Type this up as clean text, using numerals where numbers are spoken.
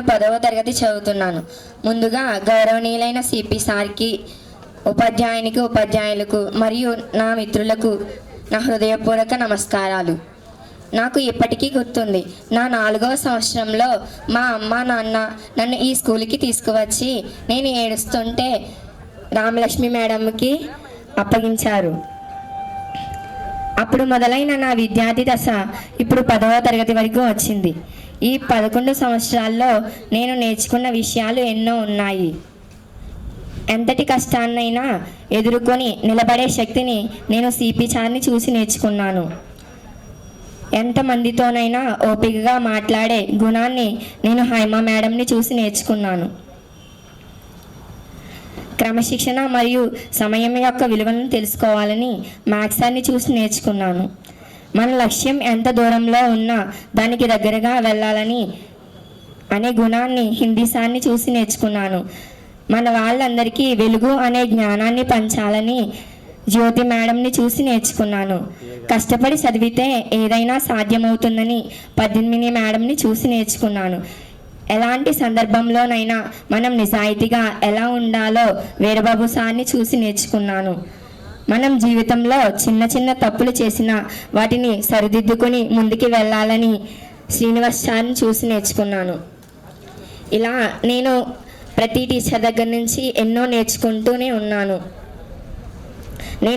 10వ తరగతి చదువుతున్నాను. ముందుగా గౌరవనీయులైన సిపి సార్కి, ఉపాధ్యాయులకు మరియు నా మిత్రులకు నా హృదయపూర్వక నమస్కారాలు. నాకు ఇప్పటికీ గుర్తుంది, నా 4వ సంవత్సరంలో మా అమ్మ నాన్న నన్ను ఈ స్కూల్కి తీసుకువచ్చి నేను ఏడుస్తుంటే రామలక్ష్మి మేడంకి అప్పగించారు. అప్పుడు మొదలైన నా విద్యార్థి దశ ఇప్పుడు 10వ తరగతి వరకు వచ్చింది. ఈ 11 సంవత్సరాల్లో నేను నేర్చుకున్న విషయాలు ఎన్నో ఉన్నాయి. ఎంతటి కష్టాన్నైనా ఎదుర్కొని నిలబడే శక్తిని నేను సిపి సార్ని చూసి నేర్చుకున్నాను. ఎంతమందితోనైనా ఓపికగా మాట్లాడే గుణాన్ని నేను హైమా మేడంని చూసి నేర్చుకున్నాను. క్రమశిక్షణ మరియు సమయం యొక్క విలువలను తెలుసుకోవాలని మ్యాథ్స్ సార్ని చూసి నేర్చుకున్నాను. మన లక్ష్యం ఎంత దూరంలో ఉన్నా దానికి దగ్గరగా వెళ్ళాలని అనే గుణాన్ని హిందీ సార్ని చూసి నేర్చుకున్నాను. మన వాళ్ళందరికీ వెలుగు అనే జ్ఞానాన్ని పంచాలని జ్యోతి మేడంని చూసి నేర్చుకున్నాను. కష్టపడి చదివితే ఏదైనా సాధ్యమవుతుందని పద్మిని మేడంని చూసి నేర్చుకున్నాను. ఎలాంటి సందర్భంలోనైనా మనం నిజాయితీగా ఎలా ఉండాలో వీరబాబు సార్ని చూసి నేర్చుకున్నాను. మనం జీవితంలో చిన్న చిన్న తప్పులు చేసినా వాటిని సరిదిద్దుకొని ముందుకు వెళ్ళాలని శ్రీనివాస్ సార్ని చూసి నేర్చుకున్నాను. ఇలా నేను ప్రతి టీచర్ దగ్గర నుంచి ఎన్నో నేర్చుకుంటూనే ఉన్నాను.